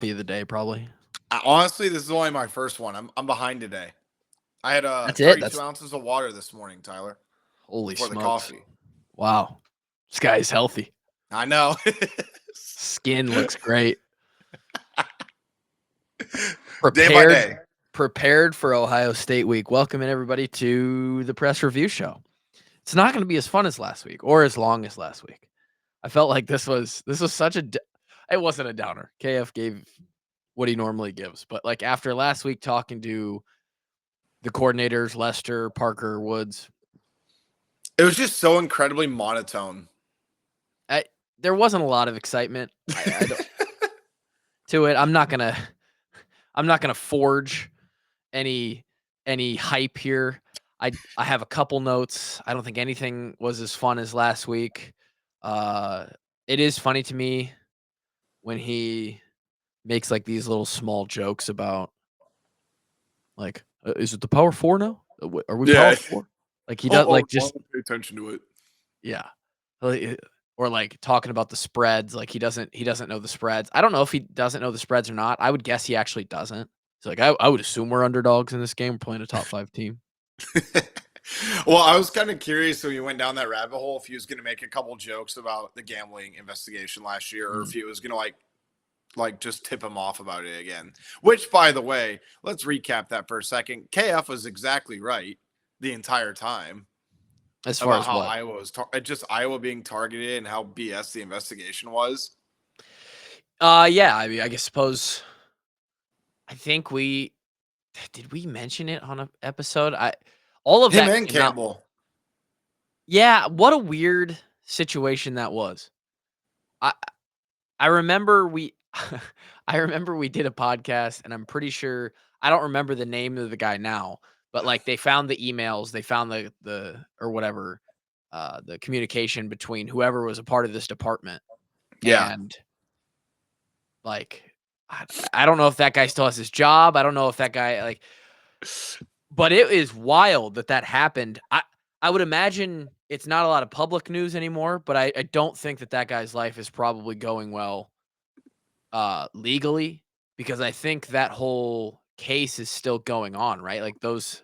Be of the day, probably. Honestly, this is only my first one. I'm behind today. I had That's it. 32 That's ounces of water this morning, Tyler, holy before the smokes. coffee. Wow. This guy is healthy. I know. Skin looks great. Day by Prepared day. prepared for Ohio State week. Welcome in everybody to the press review show. It's not going to be as fun as last week or as long as last week. I felt like this was such a it wasn't a downer. KF gave what he normally gives, but like after last week talking to the coordinators, Lester, Parker, Woods, It was just so incredibly monotone. there wasn't a lot of excitement. I don't to it. I'm not gonna forge any hype here. I have a couple notes. I don't think anything was as fun as last week. It is funny to me when he makes like these little small jokes about like, is it the power four now? Are we power Yeah. four? Like he does like just pay attention to it. yeah. Or like talking about the spreads, like he doesn't know the spreads. I don't know if he doesn't know the spreads or not. I would guess he actually doesn't. It's like I would assume we're underdogs in this game. We're playing a top 5 team. Well, I was kind of curious when you went down that rabbit hole if he was going to make a couple jokes about the gambling investigation last year, or if he was going to like just tip him off about it again. Which, by the way, let's recap that for a second. KF was exactly right the entire time. As far About as how what? Iowa was just Iowa being targeted and how BS the investigation was. Yeah, I mean, I suppose I think we did we mention it on an episode? All of Him that and came out. Campbell. Yeah, what a weird situation that was. I I remember we I remember we did a podcast and I'm pretty sure I don't remember the name of the guy now, but like they found the emails, they found the or whatever the communication between whoever was a part of this department. Yeah. And like I don't know if that guy still has his job. I don't know if that guy like but it is wild that happened. I would imagine it's not a lot of public news anymore, but I don't think that guy's life is probably going well legally, because I think that whole case is still going on, right? Like those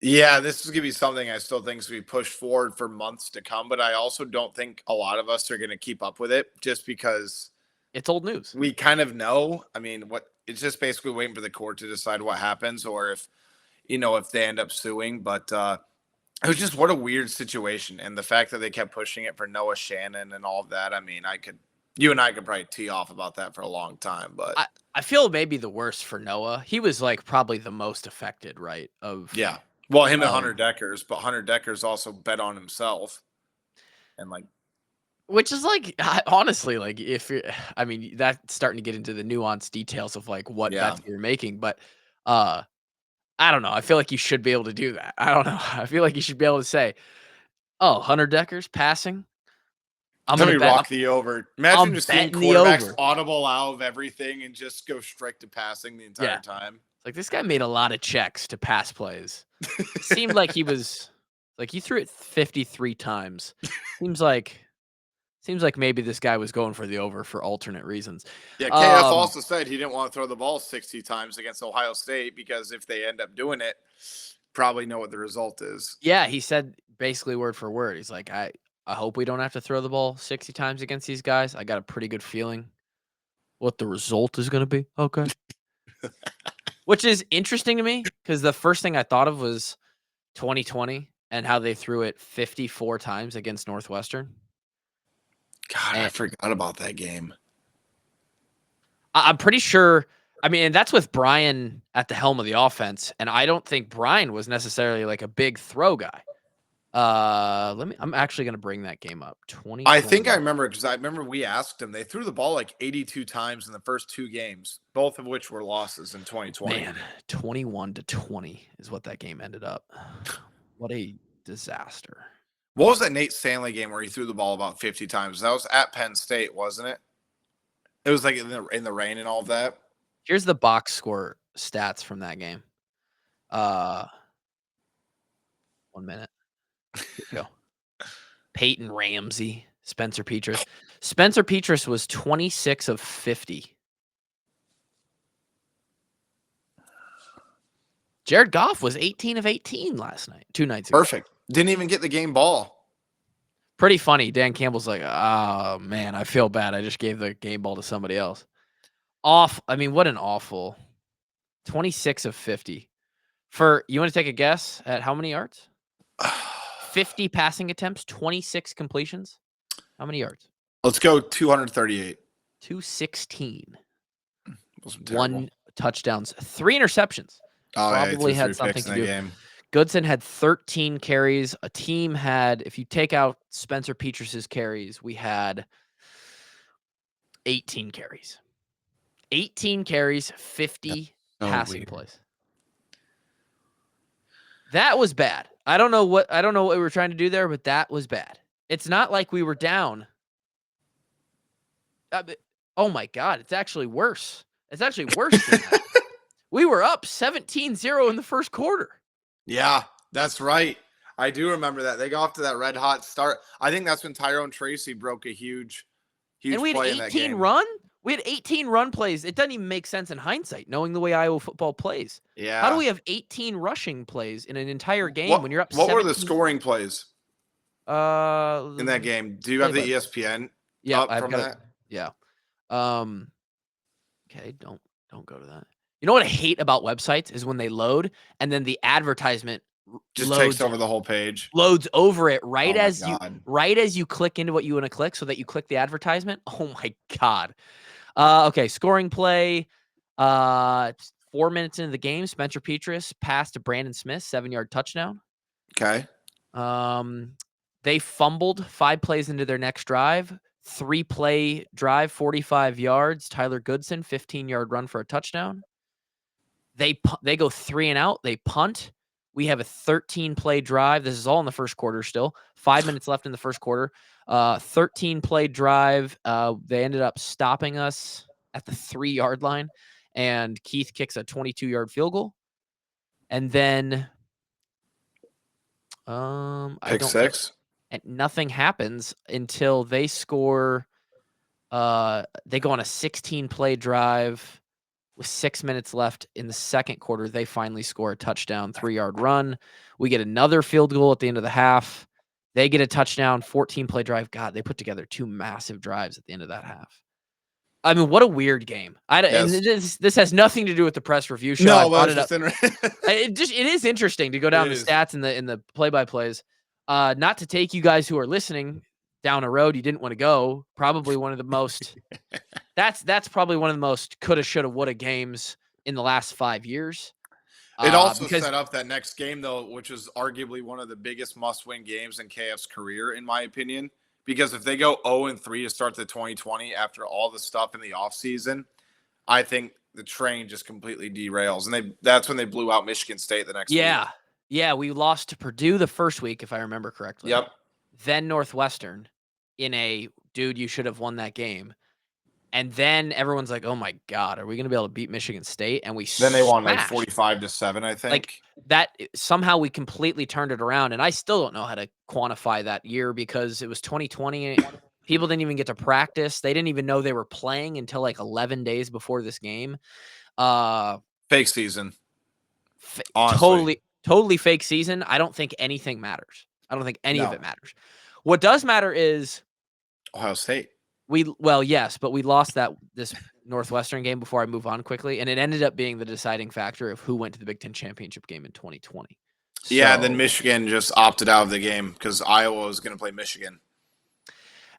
Yeah, this is going to be something I still think is going to be pushed forward for months to come, but I also don't think a lot of us are going to keep up with it just because it's old news. we kind of know. I mean, what it's just basically waiting for the court to decide what happens or if they end up suing. But it was just what a weird situation. And the fact that they kept pushing it for Noah Shannon and all of that. I mean, you and I could probably tee off about that for a long time, but I feel maybe the worst for Noah. He was like probably the most affected, right? Yeah. Well, him and Hunter Deckers, but Hunter Deckers also bet on himself. And like, which is like honestly, like if you're, I mean, that's starting to get into the nuanced details of like what yeah. bets you're making, but I don't know. I feel like you should be able to do that. I don't know. I feel like you should be able to say, "Oh, Hunter Deckers passing. I'm Let gonna me bet. rock the over. Imagine I'm just seeing betting the quarterbacks over." audible out of everything and just go straight to passing the entire time. Like this guy made a lot of checks to pass plays. It seemed like he was like he threw it 53 times. Seems like maybe this guy was going for the over for alternate reasons. Yeah, KF also said he didn't want to throw the ball 60 times against Ohio State because if they end up doing it, probably know what the result is. Yeah, he said basically word for word. He's like, I hope we don't have to throw the ball 60 times against these guys. I got a pretty good feeling what the result is going to be. Okay. Which is interesting to me because the first thing I thought of was 2020 and how they threw it 54 times against Northwestern. God, I forgot about that game. I'm pretty sure. I mean, and that's with Brian at the helm of the offense, and I don't think Brian was necessarily like a big throw guy. I'm actually going to bring that game up. 20. I think I remember because I remember we asked him. They threw the ball like 82 times in the first 2 games, both of which were losses in 2020. Man, 21-20 is what that game ended up. What a disaster. What was that Nate Stanley game where he threw the ball about 50 times? That was at Penn State, wasn't it? It was like in the rain and all of that. Here's the box score stats from that game. 1 minute. Here we go. Peyton Ramsey, Spencer Petras. Spencer Petras was 26 of 50. Jared Goff was 18 of 18 two nights ago. Perfect. Didn't even get the game ball. Pretty funny. Dan Campbell's like, oh, man, I feel bad. I just gave the game ball to somebody else. I mean, what an awful 26 of 50. You want to take a guess at how many yards? 50 passing attempts, 26 completions. How many yards? Let's go 238. 216. Wasn't terrible. 1 touchdowns, 3 interceptions. Probably had something to do. Game. Goodson had 13 carries. A team had, if you take out Spencer Petrus's carries, we had 18 carries. 18 carries, 50 passing plays. That was bad. I don't know what we were trying to do there, but that was bad. It's not like we were down. Oh my God, it's actually worse. It's actually worse than that. We were up 17-0 in the first quarter. Yeah, that's right. I do remember that. They got off to that red hot start. I think that's when Tyrone Tracy broke a huge and we had play in that game. We had 18 run plays. It doesn't even make sense in hindsight, knowing the way Iowa football plays. Yeah. How do we have 18 rushing plays in an entire game when you're up 17? What were the scoring plays in that game? Do you have the ESPN up from that? Yeah. Okay, don't go to that. You know what I hate about websites is when they load and then the advertisement just takes over the whole page. Loads over it right as you click into what you want to click so that you click the advertisement. Oh my God. Okay, scoring play. 4 minutes into the game, Spencer Petrus passed to Brandon Smith, 7-yard touchdown. Okay. They fumbled 5 plays into their next drive. 3-play drive, 45 yards. Tyler Goodson, 15-yard run for a touchdown. They go 3 and out. They punt. We have a 13-play drive. This is all in the first quarter still. 5 minutes left in the first quarter. 13-play drive. They ended up stopping us at the 3-yard line, and Keith kicks a 22-yard field goal. And then pick six. And nothing happens until they score. They go on a 16-play drive with 6 minutes left in the second quarter. They finally score a touchdown, 3-yard run. We get another field goal at the end of the half. They get a touchdown, 14-play drive. God, they put together 2 massive drives at the end of that half. I mean, what a weird game. This has nothing to do with the press review show. No, but it is interesting to go down the stats in the play-by-plays. Not to take you guys who are listening down a road you didn't want to go. Probably one of the most. That's probably one of the most coulda, shoulda, woulda games in the last 5 years. It also set up that next game, though, which is arguably one of the biggest must-win games in KF's career, in my opinion. Because if they go 0-3 to start the 2020 after all the stuff in the offseason, I think the train just completely derails. And that's when they blew out Michigan State the next week. Yeah, we lost to Purdue the first week, if I remember correctly. Yep. Then Northwestern in dude, you should have won that game. And then everyone's like, oh my God, are we going to be able to beat Michigan State? And then they won like 45-7, I think. Like that, somehow we completely turned it around. And I still don't know how to quantify that year because it was 2020. People didn't even get to practice. They didn't even know they were playing until like 11 days before this game. Fake season. Honestly. Totally fake season. I don't think anything matters. I don't think any of it matters. What does matter is Ohio State. Yes, but we lost this Northwestern game before I move on quickly, and it ended up being the deciding factor of who went to the Big Ten championship game in 2020. Yeah, then Michigan just opted out of the game because Iowa was going to play Michigan.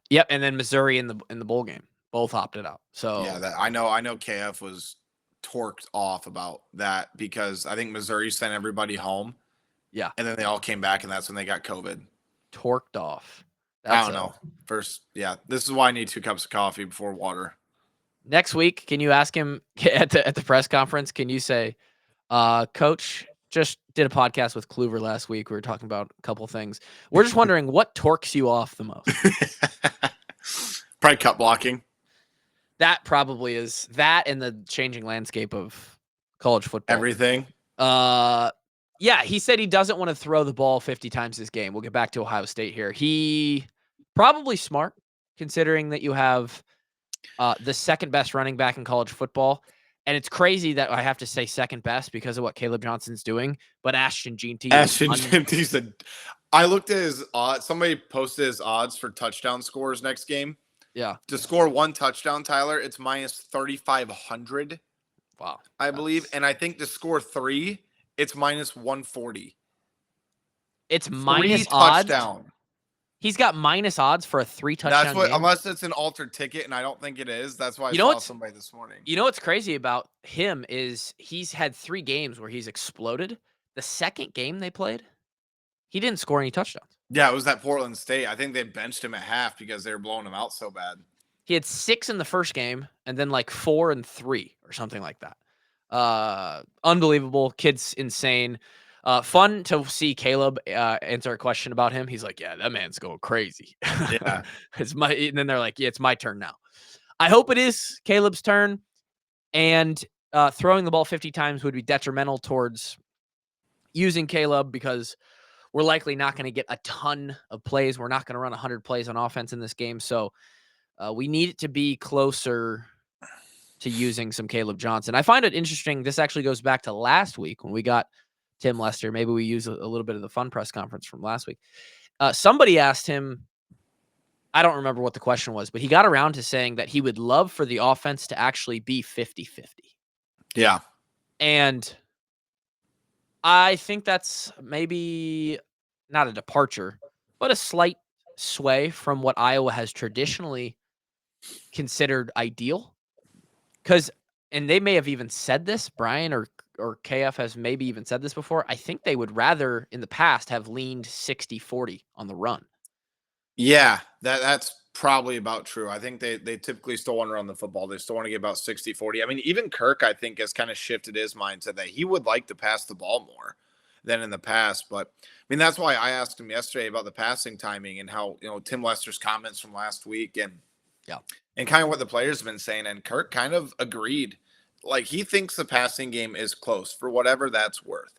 Yep, and then Missouri in the bowl game both opted out. So yeah, I know KF was torqued off about that because I think Missouri sent everybody home. Yeah, and then they all came back, and that's when they got COVID. Torqued off. I don't know. First, this is why I need 2 cups of coffee before water. Next week, can you ask him at the press conference? Can you say, Coach, just did a podcast with Kluver last week. We were talking about a couple things. We're just wondering what torques you off the most. Probably cut blocking. That probably is that and the changing landscape of college football. Everything. Yeah, he said he doesn't want to throw the ball 50 times this game. We'll get back to Ohio State here. He probably smart, considering that you have the second best running back in college football. And it's crazy that I have to say second best because of what Caleb Johnson's doing, but Ashton Jeanty is Ashton Jeanty said, I looked at his odds. Somebody posted his odds for touchdown scores next game. yeah. To score one touchdown, Tyler, it's minus 3,500, Wow. I believe. And I think to score 3, it's minus 140. It's 3 minus odds. touchdown. He's got minus odds for a 3 touchdown That's what, game. unless it's an altered ticket, and I don't think it is. That's why I You know saw what's somebody this morning. You know what's crazy about him is he's had 3 games where he's exploded. The second game they played, he didn't score any touchdowns. Yeah, it was that Portland State. I think they benched him at half because they were blowing him out so bad. He had 6 in the first game and then like 4 and 3 or something like that. Unbelievable. Kid's insane. Fun to see Caleb answer a question about him. He's like, yeah, that man's going crazy. Yeah. And then they're like, yeah, it's my turn now. I hope it is Caleb's turn. And throwing the ball 50 times would be detrimental towards using Caleb because we're likely not going to get a ton of plays. We're not going to run 100 plays on offense in this game. So we need it to be closer to using some Caleb Johnson. I find it interesting. This actually goes back to last week when we got Tim Lester. Maybe we use a little bit of the fun press conference from last week. Somebody asked him, I don't remember what the question was, but he got around to saying that he would love for the offense to actually be 50-50. Yeah. And I think that's maybe not a departure, but a slight sway from what Iowa has traditionally considered ideal. And they may have even said this, Brian or KF has maybe even said this before. I think they would rather in the past have leaned 60-40 on the run. Yeah, that's probably about true. I think they typically still want to run the football. They still want to get about 60-40. I mean, even Kirk, I think, has kind of shifted his mindset that he would like to pass the ball more than in the past. But I mean, that's why I asked him yesterday about the passing timing and how, Tim Lester's comments from last week and kind of what the players have been saying. And Kirk kind of agreed. Like, he thinks the passing game is close for whatever that's worth.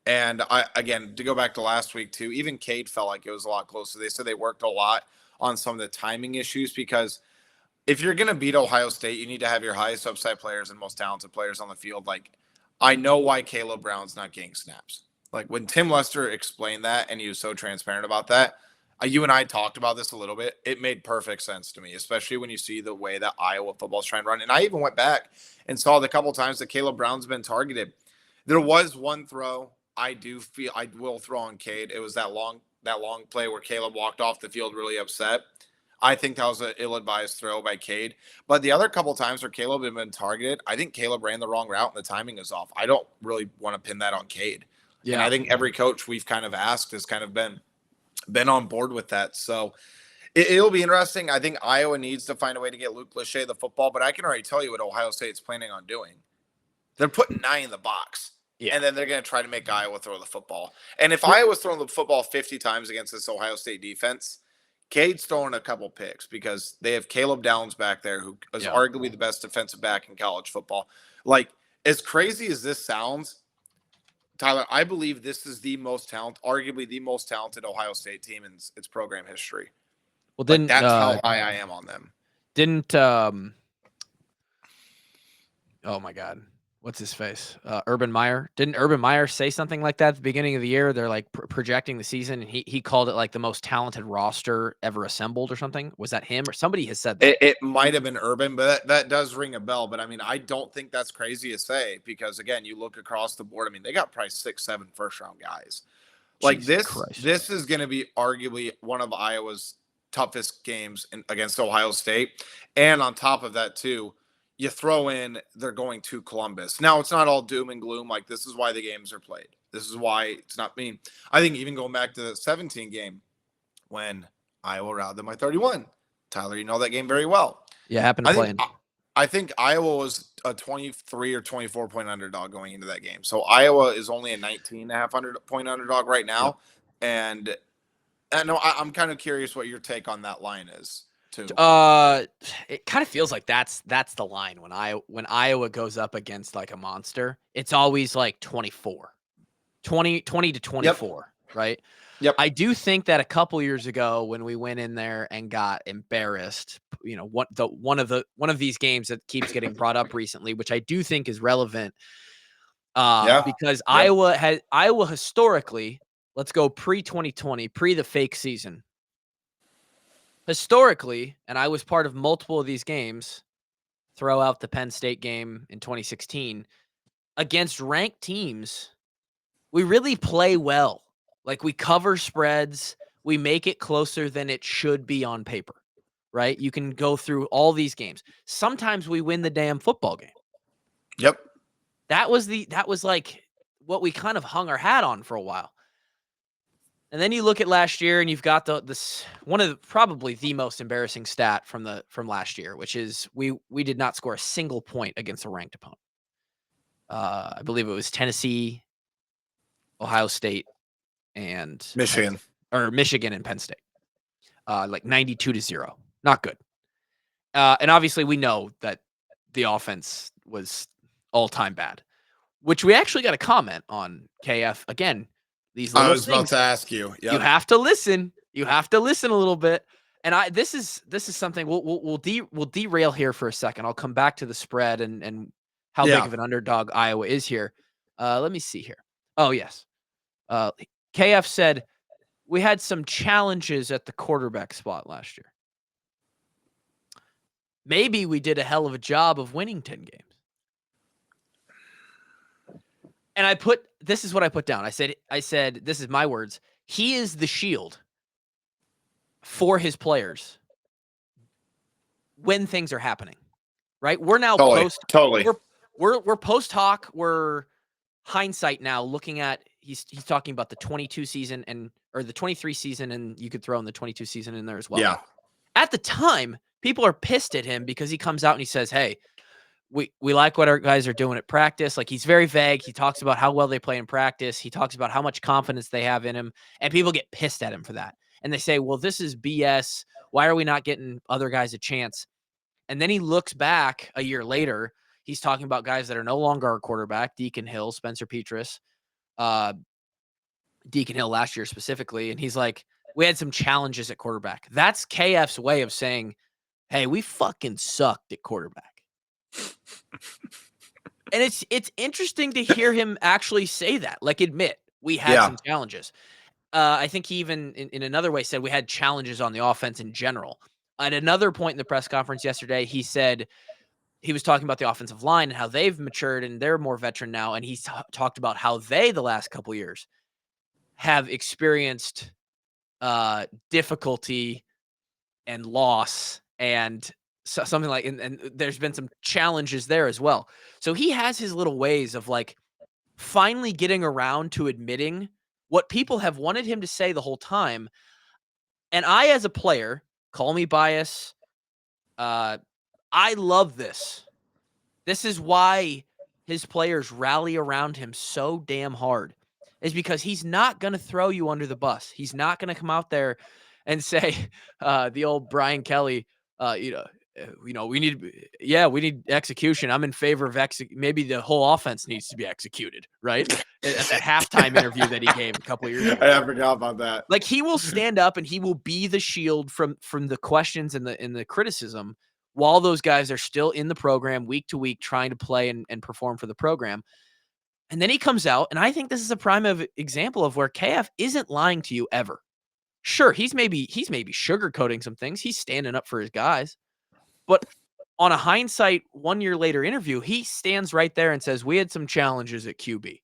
And again, to go back to last week too, even Cade felt like it was a lot closer. They said they worked a lot on some of the timing issues because if you're going to beat Ohio State, you need to have your highest upside players and most talented players on the field. Like, I know why Caleb Brown's not getting snaps. Like, when Tim Lester explained that and he was so transparent about that, you and I talked about this a little bit. It made perfect sense to me, especially when you see the way that Iowa football's trying to run. And I even went back and saw the couple times that Caleb Brown's been targeted. There was one throw I do feel I will throw on Cade. It was that long play where Caleb walked off the field really upset. I think that was an ill-advised throw by Cade. But the other couple times where Caleb had been targeted, I think Caleb ran the wrong route and the timing is off. I don't really want to pin that on Cade. Yeah. And I think every coach we've kind of asked has kind of been on board with that. So it'll be interesting. I think Iowa needs to find a way to get Luke Lachey the football, but I can already tell you what Ohio State's planning on doing. They're putting 9 in the box. Yeah. And then they're going to try to make Iowa throw the football. And if Iowa's throwing the football 50 times against this Ohio State defense, Cade's throwing a couple picks because they have Caleb Downs back there, who is arguably the best defensive back in college football. Like, as crazy as this sounds, Tyler, I believe this is arguably the most talented Ohio State team in its program history. Well, then that's how high I am on them. Oh my God. What's his face? Urban Meyer. Didn't Urban Meyer say something like that at the beginning of the year? They're like projecting the season, and he called it like the most talented roster ever assembled or something. Was that him or somebody has said that? It might have been Urban, but that does ring a bell. But I mean, I don't think that's crazy to say because again, you look across the board. I mean, they got probably 6, 7 first-round guys. Like this is going to be arguably one of Iowa's toughest games against Ohio State, and on top of that too. You throw in they're going to Columbus. Now, it's not all doom and gloom. Like, this is why the games are played. This is why it's not mean. I think even going back to the 17 game when Iowa routed them by 31. Tyler, you know that game very well. Yeah, happened to play. I think Iowa was a 23 or 24-point underdog going into that game. So Iowa is only a 19.5-point underdog right now. Yep. And I know I'm kind of curious what your take on that line is. Too. It kind of feels like that's the line when Iowa goes up against like a monster. It's always like 20 to 24, yep. Right? Yep. I do think that a couple years ago when we went in there and got embarrassed, one of these games that keeps getting brought up recently, which I do think is relevant, Yeah. because Yep. Iowa historically, let's go pre-2020, pre the fake season. Historically, and I was part of multiple of these games, throw out the Penn State game in 2016, against ranked teams, we really play well. Like, we cover spreads, we make it closer than it should be on paper, right? You can go through all these games. Sometimes we win the damn football game. Yep. That was like what we kind of hung our hat on for a while. And then you look at last year and you've got this one of probably the most embarrassing stat from last year, which is we did not score a single point against a ranked opponent. I believe it was Tennessee, Ohio State, and Michigan. Michigan and Penn State. Like 92-0. Not good. And obviously we know that the offense was all-time bad, which we actually got a comment on, KF. Again, these I little was about things, to ask you. you Yep. have to listen. You have to listen a little bit. And this is something we'll derail here for a second. I'll come back to the spread and how big of an underdog Iowa is here. Let me see here. Oh, yes. KF said we had some challenges at the quarterback spot last year. Maybe we did a hell of a job of winning 10 games. And this is what I put down. I said, this is my words. He is the shield for his players when things are happening, right? We're now totally. We're post hoc. We're hindsight now looking at, he's talking about the 22 season or the 23 season, and you could throw in the 22 season in there as well. Yeah. At the time, people are pissed at him because he comes out and he says, hey, we like what our guys are doing at practice. Like, he's very vague. He talks about how well they play in practice. He talks about how much confidence they have in him, and people get pissed at him for that. And they say, well, this is BS. Why are we not getting other guys a chance? And then he looks back a year later. He's talking about guys that are no longer our quarterback, Deacon Hill, Spencer Petras, Deacon Hill last year specifically. And he's like, we had some challenges at quarterback. That's KF's way of saying, hey, we fucking sucked at quarterback. And it's interesting to hear him actually say that, like, admit we had some challenges. I think he even in another way said we had challenges on the offense in general. At another point in the press conference yesterday, he said he was talking about the offensive line and how they've matured and they're more veteran now. And he's talked about how they, the last couple years, have experienced difficulty and loss and something like, and there's been some challenges there as well. So he has his little ways of, like, finally getting around to admitting what people have wanted him to say the whole time. And I, as a player, call me biased, I love this. This is why his players rally around him so damn hard, is because he's not going to throw you under the bus. He's not going to come out there and say, the old Brian Kelly, we need execution. I'm in favor of maybe the whole offense needs to be executed, right? At that halftime interview that he gave a couple of years ago. I forgot about that. Like, he will stand up and he will be the shield from the questions and the criticism while those guys are still in the program week to week trying to play and perform for the program. And then he comes out, and I think this is a prime example of where KF isn't lying to you ever. Sure, he's maybe sugarcoating some things. He's standing up for his guys. But on a hindsight 1 year later interview, he stands right there and says, we had some challenges at QB.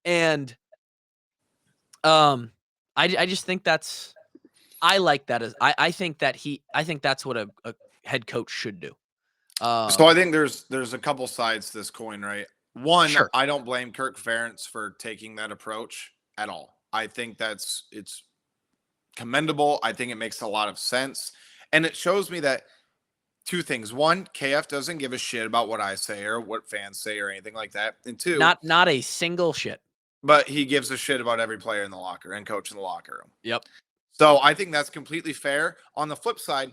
And I just think I like that. I think that's what a head coach should do. So I think there's a couple sides to this coin, right? One, sure. I don't blame Kirk Ferentz for taking that approach at all. I think it's commendable. I think it makes a lot of sense. And it shows me that two things. One, KF doesn't give a shit about what I say or what fans say or anything like that. And two, not a single shit. But he gives a shit about every player in the locker and coach in the locker room. Yep. So I think that's completely fair. On the flip side,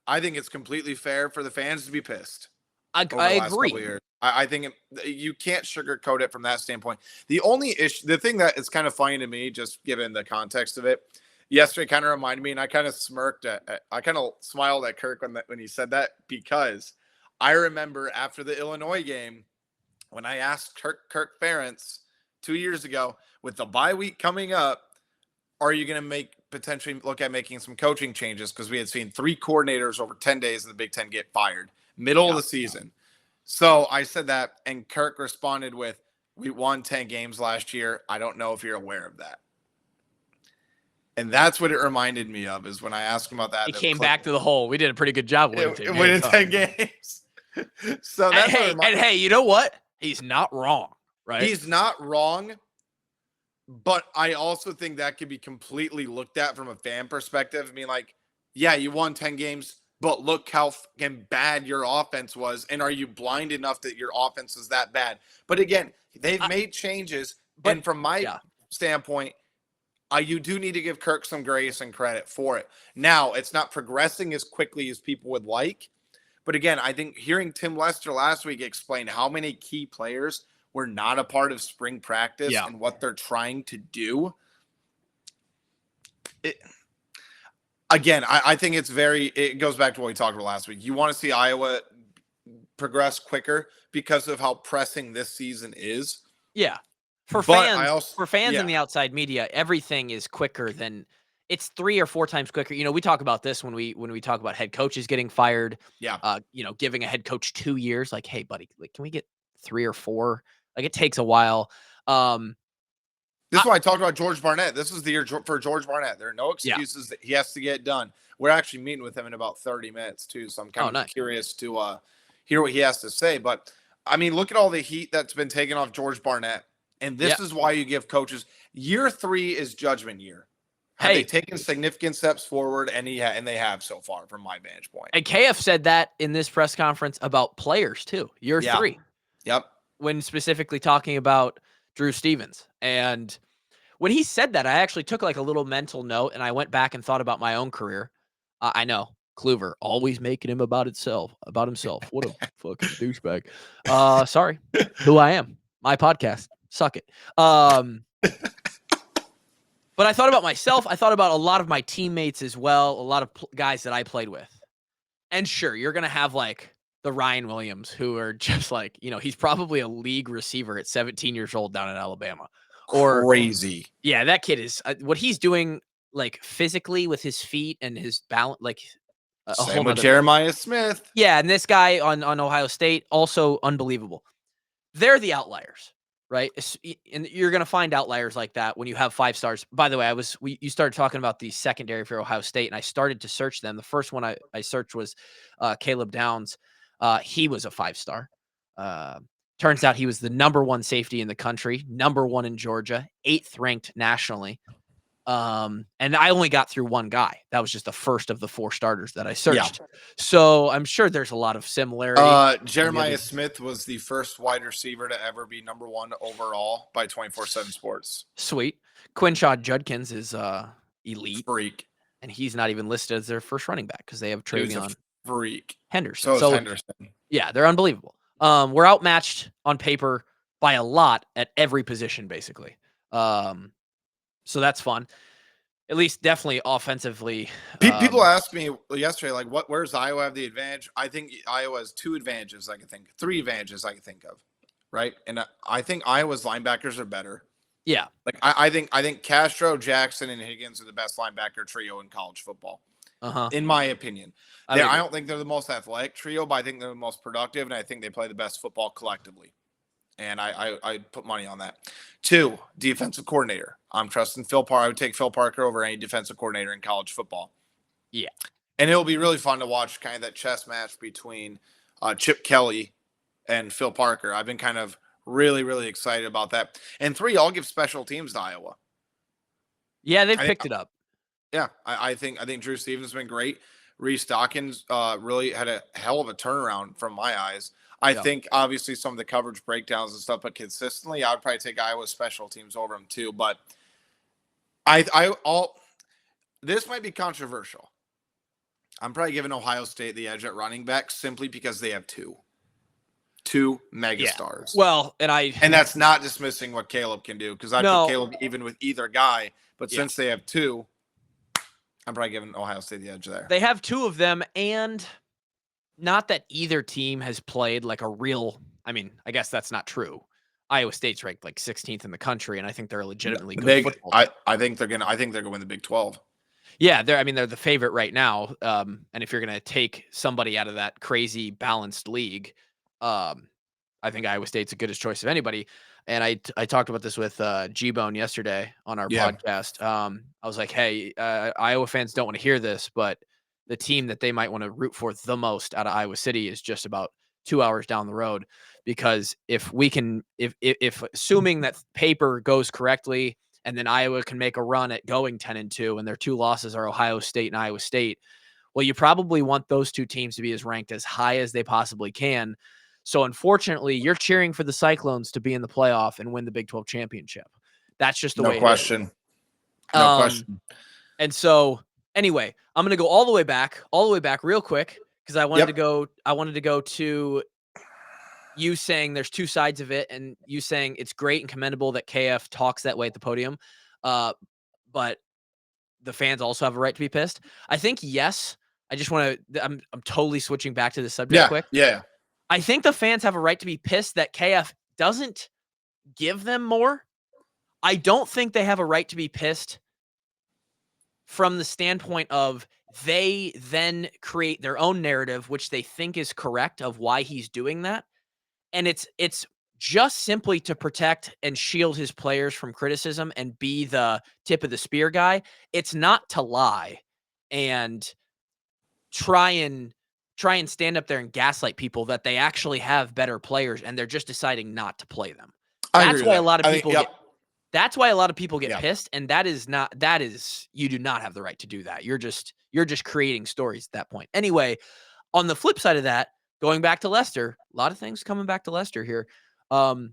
I think it's completely fair for the fans to be pissed. over I the last couple agree. of years. I think you can't sugarcoat it from that standpoint. The only issue, the thing that is kind of funny to me, just given the context of it, yesterday kind of reminded me, and I kind of smirked I kind of smiled at Kirk when he said that, because I remember after the Illinois game when I asked Kirk Ferentz 2 years ago, with the bye week coming up, are you going to potentially look at making some coaching changes? Because we had seen 3 coordinators over 10 days in the Big Ten get fired middle of Yeah. the season. So I said that, and Kirk responded with, "We won 10 games last year. I don't know if you're aware of that." And that's what it reminded me of, is when I asked him about that. It came back to the whole, we did a pretty good job winning 10 games. Winning 10 games. So that's and hey, you know what? He's not wrong, right? He's not wrong. But I also think that could be completely looked at from a fan perspective. I mean, like, yeah, you won 10 games, but look how bad your offense was. And are you blind enough that your offense is that bad? But again, they've made changes. And from my standpoint, you do need to give Kirk some grace and credit for it. Now, it's not progressing as quickly as people would like. But again, I think hearing Tim Lester last week explain how many key players were not a part of spring practice and what they're trying to do. I think it goes back to what we talked about last week. You want to see Iowa progress quicker because of how pressing this season is. Yeah. For fans in the outside media, everything is quicker than it's 3 or 4 times quicker. You know, we talk about this when we talk about head coaches getting fired. Yeah. You know, giving a head coach 2 years, like, hey, buddy, like, can we get 3 or 4? Like, it takes a while. This is why I talked about George Barnett. This is the year for George Barnett. There are no excuses that he has to get done. We're actually meeting with him in about 30 minutes too, so I'm kind of curious to hear what he has to say. But I mean, look at all the heat that's been taken off George Barnett, and this is why you give coaches year 3 is judgment year. Have they taken significant steps forward? And they have so far, from my vantage point. And KF said that in this press conference about players too. Year 3. Yep. When specifically talking about Drew Stevens. And when he said that, I actually took like a little mental note and I went back and thought about my own career. I know, Kluver, always making him about himself. What a fucking douchebag. Sorry, who I am. My podcast. Suck it. But I thought about myself. I thought about a lot of my teammates as well, a lot of guys that I played with. And sure, you're going to have like the Ryan Williams, who are just like, you know, he's probably a league receiver at 17 years old down in Alabama. Or crazy. Yeah, that kid is what he's doing, like physically with his feet and his balance, like same with Jeremiah Smith. Yeah, and this guy on Ohio State, also unbelievable. They're the outliers, right? And you're going to find outliers like that when you have 5 stars. By the way, you started talking about the secondary for Ohio State, and I started to search them. The first one I searched was Caleb Downs. He was a 5-star. Turns out he was the number 1 safety in the country, number 1 in Georgia, 8th ranked nationally. And I only got through 1 guy. That was just the first of the 4 starters that I searched. Yeah. So I'm sure there's a lot of similarity. Jeremiah Smith was the first wide receiver to ever be number 1 overall by 24/7 Sports. Sweet. Quinshaw Judkins is elite. Freak. And he's not even listed as their first running back because they have Travion freak. Henderson. So Henderson. Yeah, they're unbelievable. We're outmatched on paper by a lot at every position, basically. So that's fun. At least definitely offensively. People asked me yesterday, like, where's Iowa have the advantage? I think Iowa has 2 advantages I can think of. 3 advantages I can think of. Right? And I think Iowa's linebackers are better. Yeah. Like I think Castro, Jackson, and Higgins are the best linebacker trio in college football. In my opinion. I don't think they're the most athletic trio, but I think they're the most productive, and I think they play the best football collectively. And I put money on that. 2, defensive coordinator. I'm trusting Phil Parker. I would take Phil Parker over any defensive coordinator in college football. Yeah. And it'll be really fun to watch kind of that chess match between Chip Kelly and Phil Parker. I've been kind of really, really excited about that. And 3, I'll give special teams to Iowa. Yeah, they've picked it up. Yeah, I think Drew Stevens has been great. Reese Dawkins really had a hell of a turnaround from my eyes. I think obviously some of the coverage breakdowns and stuff, but consistently, I would probably take Iowa's special teams over them too. But this might be controversial. I'm probably giving Ohio State the edge at running back simply because they have 2. two Yeah. megastars. Well, And that's not dismissing what Caleb can do, because I put no, Caleb even with either guy. But yeah, since they have two, I'm probably giving Ohio State the edge there. they have two of them, and not that either team has played like a real. I mean, I guess that's not true. Iowa State's ranked like 16th in the country, and I think they're a legitimately good football team. I think they're gonna win the Big 12. Yeah, they're the favorite right now. And if you're gonna take somebody out of that crazy balanced league, I think Iowa State's the goodest choice of anybody. And I talked about this with G-Bone yesterday on our Yeah. podcast. I was like, hey, Iowa fans don't want to hear this, but the team that they might want to root for the most out of Iowa City is just about 2 hours down the road. Because if we can, if assuming that paper goes correctly, and then Iowa can make a run at going 10-2, and their two losses are Ohio State and Iowa State, well, you probably want those two teams to be ranked as high as they possibly can. So unfortunately, you're cheering for the Cyclones to be in the playoff and win the Big 12 championship. That's just the No way it is. question. No question. And so anyway, I'm going to go all the way back real quick, because I wanted to go to you saying there's two sides of it, and you saying it's great and commendable that KF talks that way at the podium. But the fans also have a right to be pissed. I think, yes. I just want to, I'm totally switching back to the subject quick. Yeah. I think the fans have a right to be pissed that KF doesn't give them more. I don't think they have a right to be pissed from the standpoint of they then create their own narrative, which they think is correct, of why he's doing that. And it's just simply to protect and shield his players from criticism and be the tip of the spear guy. It's not to lie and try and stand up there and gaslight people that they actually have better players and they're just deciding not to play them. That's why a lot of people that's why a lot of people get pissed, and that is you do not have the right to do that. You're just creating stories at that point. Anyway, on the flip side of that, going back to Lester, a lot of things coming back to Lester here. I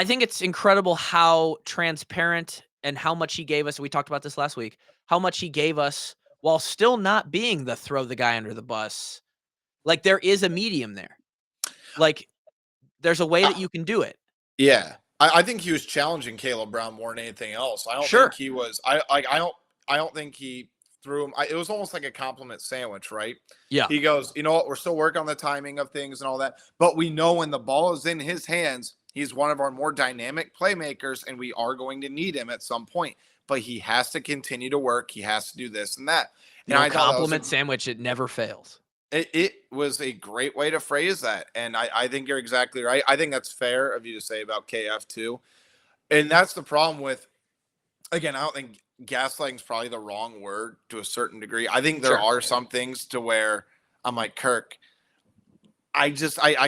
think it's incredible how transparent and how much he gave us. We talked about this last week, how much he gave us while still not being the throw the guy under the bus. Like, there is a medium there. Like, there's a way that you can do it. Yeah. I think he was challenging Caleb Brown more than anything else. I don't think he was. I don't think he threw him. It was almost like a compliment sandwich, right? Yeah. He goes, you know what? We're still working on the timing of things and all that, but we know when the ball is in his hands, he's one of our more dynamic playmakers, and we are going to need him at some point. But he has to continue to work. He has to do this and that. And I compliment sandwich, it never fails. It was a great way to phrase that. And I think you're exactly right. I think that's fair of you to say about KF too. And that's the problem with, again, I don't think gaslighting is probably the wrong word to a certain degree. I think there are some things to where I'm like, Kirk, I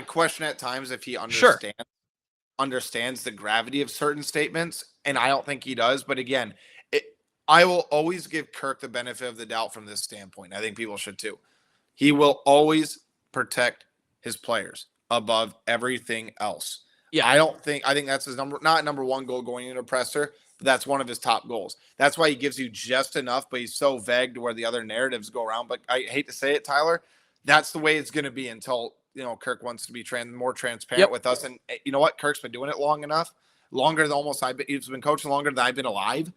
question at times if he understands the gravity of certain statements. And I don't think he does. But again, I will always give Kirk the benefit of the doubt from this standpoint. I think people should too. He will always protect his players above everything else. Yeah. I think that's his not number one goal going into presser, but that's one of his top goals. That's why he gives you just enough, but he's so vague to where the other narratives go around. But I hate to say it, Tyler, that's the way it's going to be until, Kirk wants to be more transparent with us. And you know what? Kirk's been doing it long enough, longer than he's been coaching longer than I've been alive.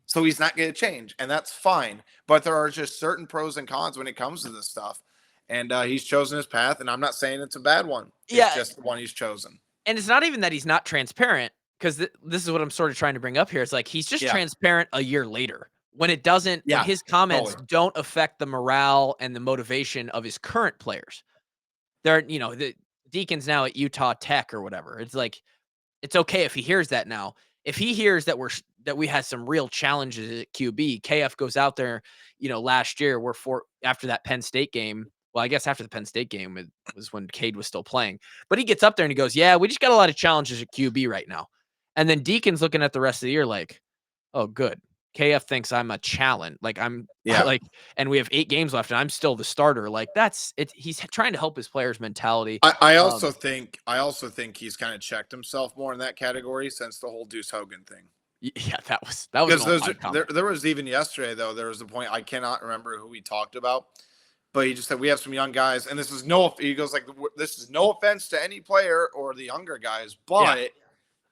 So he's not going to change, and that's fine. But there are just certain pros and cons when it comes to this stuff. And he's chosen his path, and I'm not saying it's a bad one. It's just the one he's chosen. And it's not even that he's not transparent, because this is what I'm sort of trying to bring up here. It's like he's just transparent a year later when it doesn't, when his comments don't affect the morale and the motivation of his current players. They're, the Deacon's now at Utah Tech or whatever. It's like, it's okay if he hears that now. If he hears that we had some real challenges at QB, KF goes out there, last year, after that Penn State game. Well, I guess after the Penn State game, it was when Cade was still playing. But he gets up there and he goes, yeah, we just got a lot of challenges at QB right now. And then Deacon's looking at the rest of the year like, oh, good. KF thinks I'm a challenge. Like, and we have 8 games left and I'm still the starter. Like, that's it. He's trying to help his players' mentality. I also think he's kind of checked himself more in that category since the whole Deuce Hogan thing. Yeah, that was because there was even yesterday, though, there was a point I cannot remember who we talked about, But he just said, we have some young guys, and he goes like, this is no offense to any player or the younger guys, but,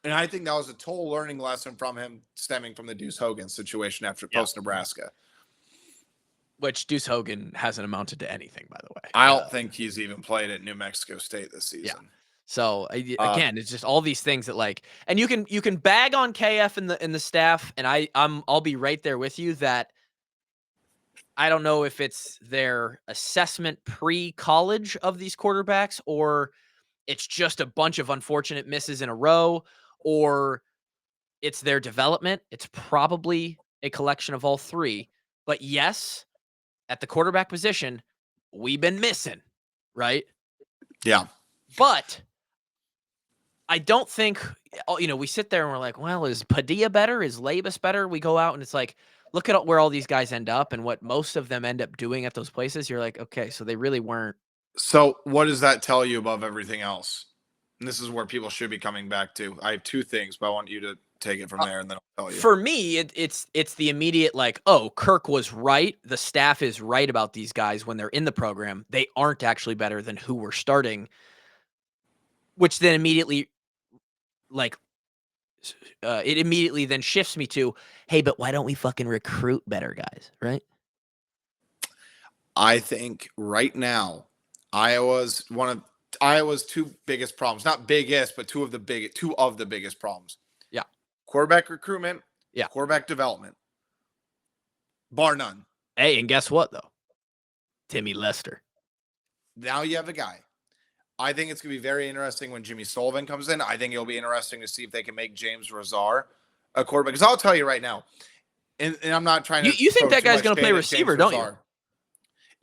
and I think that was a total learning lesson from him stemming from the Deuce Hogan situation after post-Nebraska. Which Deuce Hogan hasn't amounted to anything, by the way. I don't think he's even played at New Mexico State this season. Yeah. So again, it's just all these things that like, and you can bag on KF and the staff, and I'll be right there with you that I don't know if it's their assessment pre-college of these quarterbacks, or it's just a bunch of unfortunate misses in a row, or it's their development. It's probably a collection of all three. But yes, at the quarterback position, we've been missing, right? Yeah. But I don't think, we sit there and we're like, well, is Padilla better? Is Labus better? We go out and it's like, look at where all these guys end up and what most of them end up doing at those places. You're like, okay, so they really weren't. So what does that tell you above everything else? And this is where people should be coming back to. I have two things, but I want you to take it from there and then I'll tell you. For me, it's the immediate like, oh, Kirk was right. The staff is right about these guys when they're in the program. They aren't actually better than who we're starting, which then immediately it immediately then shifts me to, hey, but why don't we fucking recruit better guys, right? I think right now, Iowa's two biggest problems, not biggest, but two of the biggest problems. Yeah. Quarterback recruitment. Yeah. Quarterback development. Bar none. Hey, and guess what, though? Timmy Lester. Now you have a guy. I think it's going to be very interesting when Jimmy Sullivan comes in. I think it'll be interesting to see if they can make James Razar a quarterback. Because I'll tell you right now, and I'm not trying to. You think that guy's going to play receiver, don't you?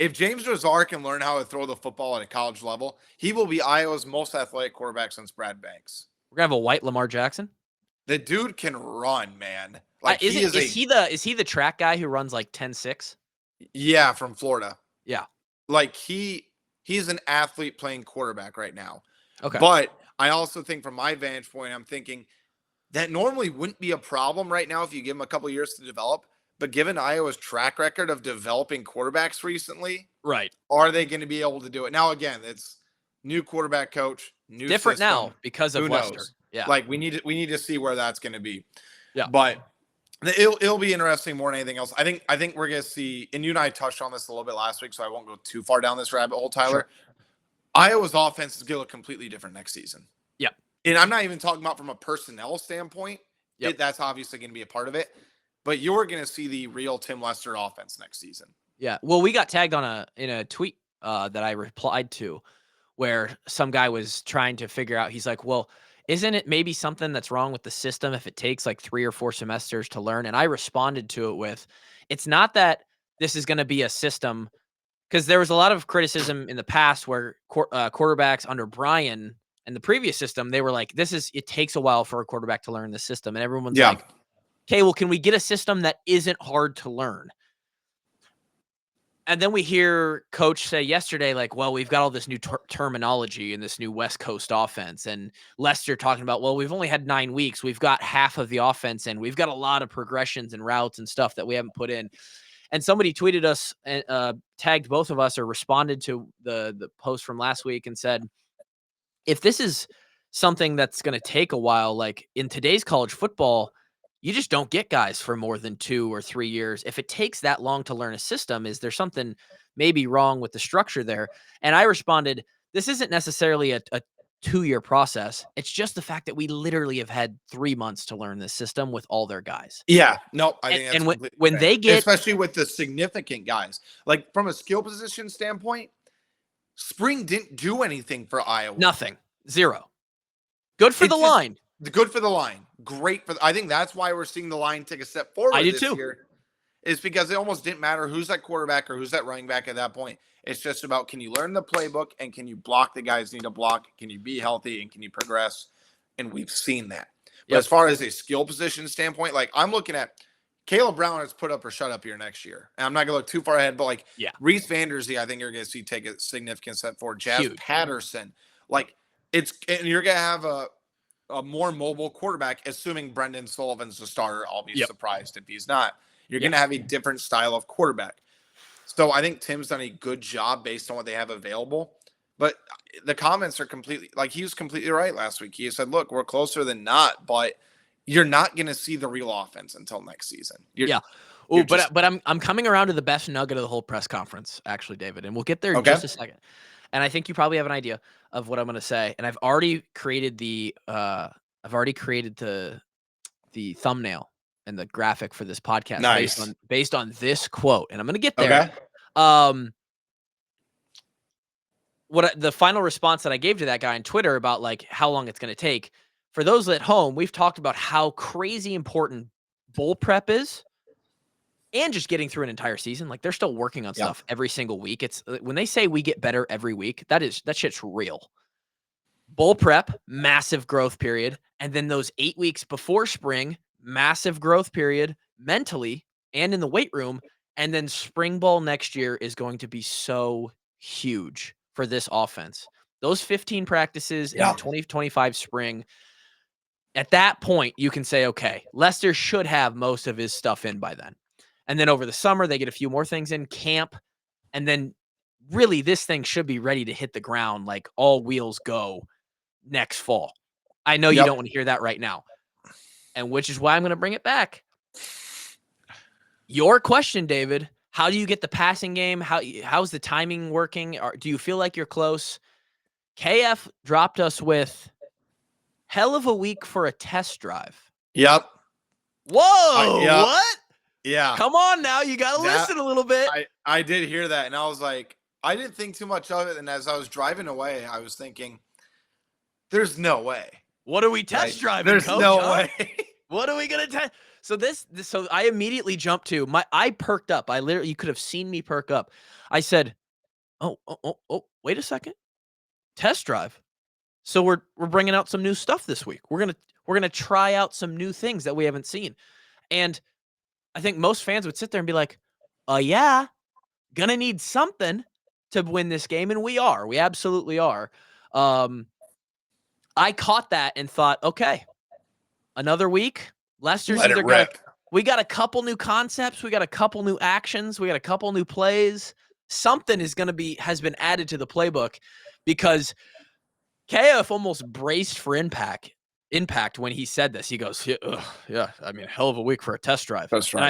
If James Razar can learn how to throw the football at a college level, he will be Iowa's most athletic quarterback since Brad Banks. We're going to have a white Lamar Jackson? The dude can run, man. Like is he the track guy who runs like 10.6? Yeah, from Florida. Yeah. Like he's an athlete playing quarterback right now. Okay. But I also think from my vantage point, I'm thinking that normally wouldn't be a problem right now if you give him a couple years to develop. But given Iowa's track record of developing quarterbacks recently, right, are they going to be able to do it? Now, again, it's new quarterback coach, new different system. now because of Lester. Yeah, like we need to see where that's going to be. Yeah, but it'll be interesting more than anything else. I think we're going to see, and you and I touched on this a little bit last week, so I won't go too far down this rabbit hole, Tyler. Sure. Iowa's offense is going to look completely different next season. Yeah, and I'm not even talking about from a personnel standpoint. Yep. That's obviously going to be a part of it. But you're going to see the real Tim Lester offense next season. Yeah. Well, we got tagged in a tweet that I replied to where some guy was trying to figure out, he's like, well, isn't it maybe something that's wrong with the system if it takes like 3 or 4 semesters to learn? And I responded to it with, it's not that this is going to be a system, because there was a lot of criticism in the past where quarterbacks under Brian and the previous system, they were like, it takes a while for a quarterback to learn the system. And everyone's like, okay, well, can we get a system that isn't hard to learn? And then we hear coach say yesterday, like, well, we've got all this new terminology and this new West Coast offense. And Lester talking about, well, we've only had 9 weeks. We've got half of the offense and we've got a lot of progressions and routes and stuff that we haven't put in. And somebody tweeted us and tagged both of us or responded to the post from last week and said, if this is something that's going to take a while, like in today's college football, you just don't get guys for more than 2 or 3 years. If it takes that long to learn a system, is there something maybe wrong with the structure there? And I responded, this isn't necessarily a 2-year process. It's just the fact that we literally have had 3 months to learn this system with all their guys. Yeah, no, I think that's and when they get, especially with the significant guys, like from a skill position standpoint, spring didn't do anything for Iowa. Nothing, 0. Good for the line. Good for the line. Great for. I think that's why we're seeing the line take a step forward. I do this too. Year, is because it almost didn't matter who's that quarterback or who's that running back at that point. It's just about, can you learn the playbook and can you block the guys you need to block? Can you be healthy and can you progress? And we've seen that. But as far as a skill position standpoint, like I'm looking at, Caleb Brown has put up or shut up here next year. And I'm not going to look too far ahead, but like Reese Vandersee, I think you're going to see take a significant step forward. Jazz Patterson, like and you're going to have a more mobile quarterback, assuming Brendan Sullivan's the starter. I'll be surprised if he's not. You're going to have a different style of quarterback. So I think Tim's done a good job based on what they have available. But the comments are completely like he was completely right last week. He said, "Look, we're closer than not, but you're not going to see the real offense until next season." Yeah. Oh, but I'm coming around to the best nugget of the whole press conference, actually, David, and we'll get there in okay. just a second. And I think you probably have an idea of what I'm going to say. And I've already created the thumbnail and the graphic for this podcast Nice. based on this quote. And I'm going to get there. Okay. The final response that I gave to that guy on Twitter about like how long it's going to take. For those at home, we've talked about how crazy important bowl prep is. And just getting through an entire season, like they're still working on stuff every single week. It's when they say we get better every week, that shit's real. Bowl prep, massive growth period. And then those 8 weeks before spring, massive growth period mentally and in the weight room. And then spring ball next year is going to be so huge for this offense. Those 15 practices in the 2025 spring, at that point, you can say, okay, Lester should have most of his stuff in by then. And then over the summer, they get a few more things in camp. And then really this thing should be ready to hit the ground like all wheels go next fall. I know you don't want to hear that right now. And which is why I'm going to bring it back. Your question, David, how do you get the passing game? How's the timing working? Or do you feel like you're close? KF dropped us with hell of a week for a test drive. Yep. Whoa, what? Yeah. Come on now. You got to listen a little bit. I did hear that. And I was like, I didn't think too much of it. And as I was driving away, I was thinking, there's no way. What are we test driving? There's Coach, no way. What are we going to test? So I immediately jumped to I perked up. You could have seen me perk up. I said, oh, wait a second. Test drive. So we're bringing out some new stuff this week. We're going to try out some new things that we haven't seen. And I think most fans would sit there and be like, yeah, gonna need something to win this game. And we absolutely are. I caught that and thought, okay, another week. Lester's we got a couple new concepts. We got a couple new actions. We got a couple new plays. Something has been added to the playbook because KF almost braced for impact when he said this. He goes, yeah, I mean, hell of a week for a test drive. And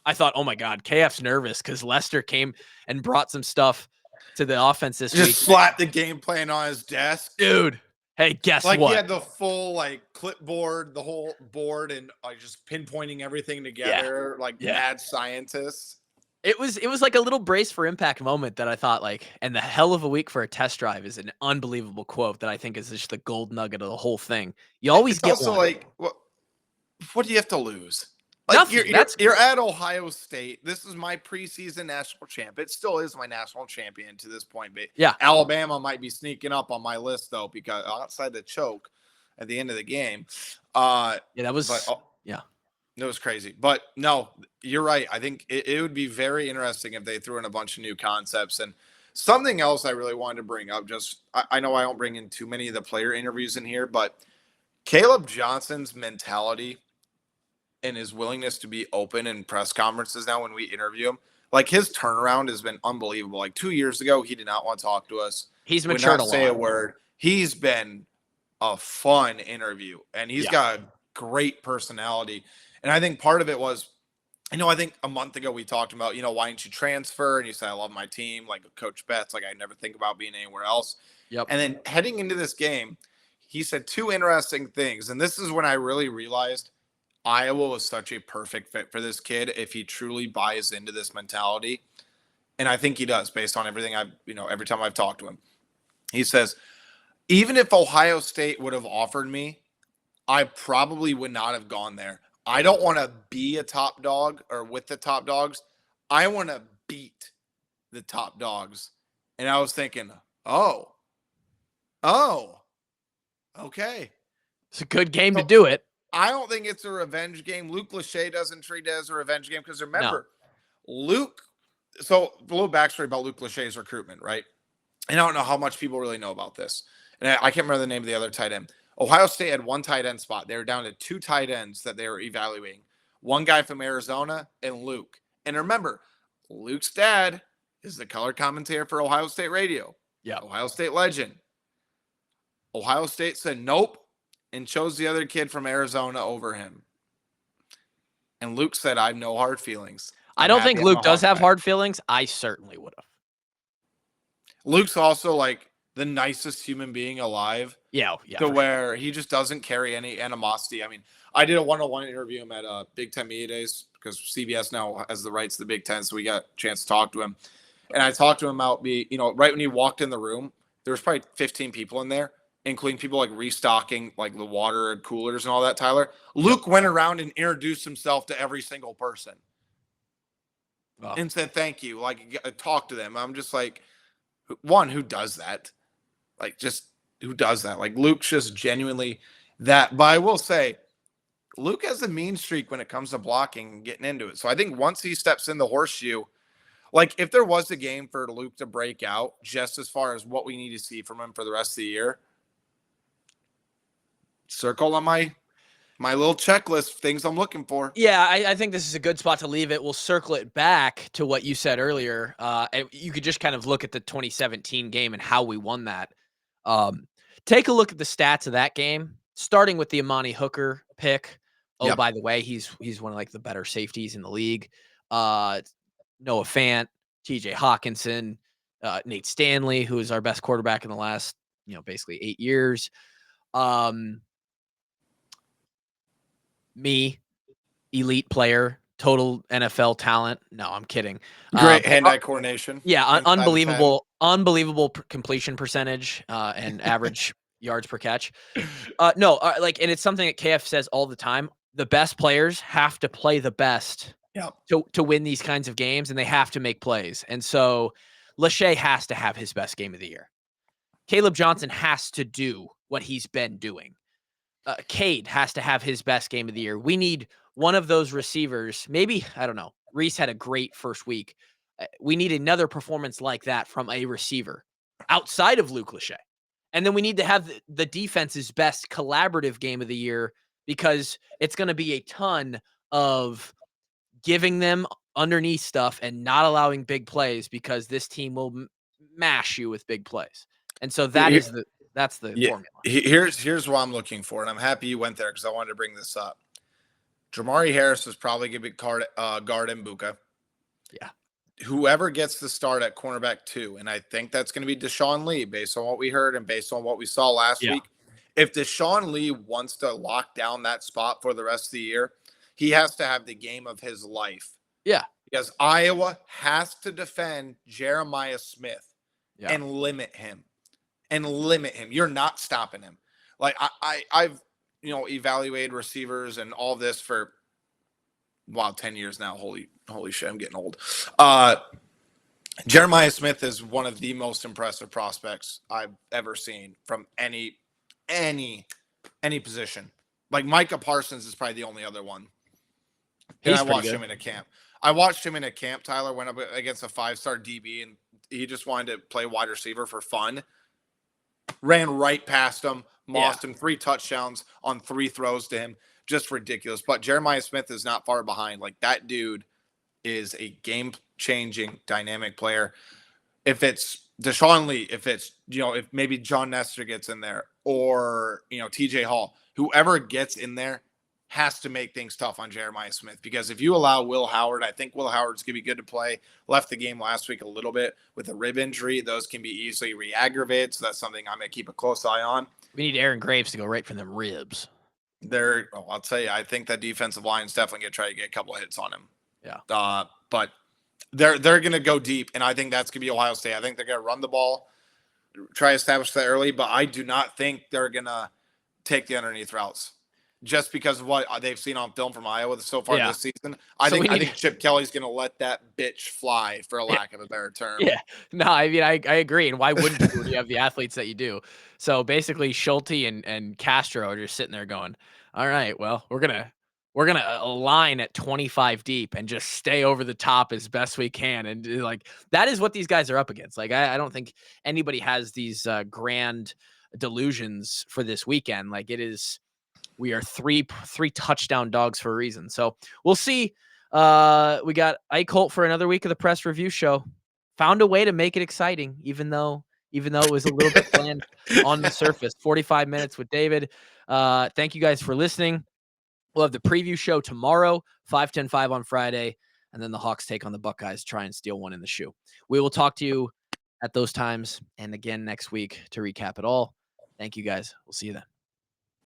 I thought, oh my God, KF's nervous because Lester came and brought some stuff to the offense this week. Just slapped the game plan on his desk. Dude, hey, guess what? Like he had the full clipboard, the whole board, and just pinpointing everything together mad scientist. It was like a little brace for impact moment that I thought and the hell of a week for a test drive is an unbelievable quote that I think is just the gold nugget of the whole thing. You always get also one. What do you have to lose? Nothing. You're at Ohio State. This is my preseason national champ. It still is my national champion to this point. But yeah, Alabama might be sneaking up on my list though because outside the choke at the end of the game. That was It was crazy. But no, you're right. I think it would be very interesting if they threw in a bunch of new concepts. And something else I really wanted to bring up, I know I don't bring in too many of the player interviews in here, but Caleb Johnson's mentality and his willingness to be open in press conferences now when we interview him, his turnaround has been unbelievable. 2 years ago, he did not want to talk to us. He's matured a lot. Say a word. He's been a fun interview, and he's got a great personality. And I think part of it was, I think a month ago we talked about, why didn't you transfer? And you said, I love my team, like Coach Betts, I never think about being anywhere else. Yep. And then heading into this game, he said two interesting things. And this is when I really realized Iowa was such a perfect fit for this kid if he truly buys into this mentality. And I think he does based on everything every time I've talked to him. He says, even if Ohio State would have offered me, I probably would not have gone there. I don't want to be a top dog or with the top dogs. I want to beat the top dogs. And I was thinking, oh, okay. It's a good game to do it. I don't think it's a revenge game. Luke Lachey doesn't treat it as a revenge game because remember, Luke. So a little backstory about Luke Lachey's recruitment, right? And I don't know how much people really know about this. And I can't remember the name of the other tight end. Ohio State had one tight end spot. They were down to two tight ends that they were evaluating. One guy from Arizona and Luke. And remember, Luke's dad is the color commentator for Ohio State radio. Yeah. Ohio State legend. Ohio State said nope and chose the other kid from Arizona over him. And Luke said, I have no hard feelings. I I'm don't think happy I'm Luke a does Hawk have fan. hard feelings. I certainly would have. Luke's also like the nicest human being alive. Yeah, To where he just doesn't carry any animosity. I mean, I did a one-on-one interview him at Big Ten Media Days because CBS now has the rights to the Big Ten, so we got a chance to talk to him. And I talked to him about right when he walked in the room, there was probably 15 people in there, including people like restocking like the water and coolers and all that, Tyler. Luke went around and introduced himself to every single person and said thank you, like talk to them. I'm just like, one, who does that? Like, just who does that? Like, Luke's just genuinely that. But I will say, Luke has a mean streak when it comes to blocking and getting into it. So I think once he steps in the horseshoe, like if there was a game for Luke to break out, just as far as what we need to see from him for the rest of the year, circle on my little checklist of things I'm looking for. Yeah, I think this is a good spot to leave it. We'll circle it back to what you said earlier. And you could just kind of look at the 2017 game and how we won that. Take a look at the stats of that game, starting with the Amani Hooker pick. Oh, Yep. by the way, he's one of like the better safeties in the league. Noah Fant, TJ Hawkinson, Nate Stanley, who is our best quarterback in the last, basically 8 years. Me, elite player, total NFL talent. No, I'm kidding. Great hand-eye coordination. Yeah, unbelievable completion percentage and average yards per catch. And it's something that KF says all the time. The best players have to play the best to win these kinds of games, and they have to make plays. And so Lachey has to have his best game of the year. Caleb Johnson has to do what he's been doing. Cade has to have his best game of the year. We need one of those receivers. Maybe, I don't know. Reese had a great first week. We need another performance like that from a receiver outside of Luke Lachey. And then we need to have the defense's best collaborative game of the year because it's going to be a ton of giving them underneath stuff and not allowing big plays because this team will mash you with big plays. And so that's the formula. Here's what I'm looking for, and I'm happy you went there because I wanted to bring this up. Jamari Harris is probably going to be guard Mbuka. Yeah. Whoever gets the start at cornerback 2, and I think that's going to be Deshaun Lee based on what we heard and based on what we saw last week. If Deshaun Lee wants to lock down that spot for the rest of the year, he has to have the game of his life. Yeah. Because Iowa has to defend Jeremiah Smith and limit him. You're not stopping him. Like I've evaluated receivers and all this for 10 years now. Holy shit, I'm getting old. Jeremiah Smith is one of the most impressive prospects I've ever seen from any position. Like Micah Parsons is probably the only other one. And I watched him in a camp. Tyler went up against a 5-star DB, and he just wanted to play wide receiver for fun. Ran right past him, mossed him, 3 touchdowns on 3 throws to him. Just ridiculous. But Jeremiah Smith is not far behind. Like, that dude is a game-changing, dynamic player. If it's Deshaun Lee, if it's, if maybe John Nestor gets in there or, TJ Hall, whoever gets in there has to make things tough on Jeremiah Smith, because if you allow Will Howard, I think Will Howard's going to be good to play. Left the game last week a little bit with a rib injury. Those can be easily re-aggravated, so that's something I'm going to keep a close eye on. We need Aaron Graves to go right for them ribs. I'll tell you, I think that defensive line is definitely going to try to get a couple of hits on him. Yeah. But they're going to go deep, and I think that's going to be Ohio State. I think they're going to run the ball, try to establish that early, but I do not think they're going to take the underneath routes. Just because of what they've seen on film from Iowa so far this season. I think Chip Kelly's going to let that bitch fly, for a lack of a better term. Yeah. No, I mean, I agree. And why wouldn't you when you have the athletes that you do? So basically Schulte and Castro are just sitting there going, all right, well, we're going to align at 25 deep and just stay over the top as best we can. And like, that is what these guys are up against. Like, I don't think anybody has these grand delusions for this weekend. Like, it is, we are three touchdown dogs for a reason. So we'll see We got Ike Holt for another week of the press review show. Found a way to make it exciting, even though it was a little bit bland on the surface. 45 minutes with David. Thank you guys for listening. We'll have the preview show tomorrow, 5-10-5 on Friday, and then the Hawks take on the Buckeyes, try and steal one in the shoe. We will talk to you at those times and again next week to recap it all. Thank you guys. We'll see you then.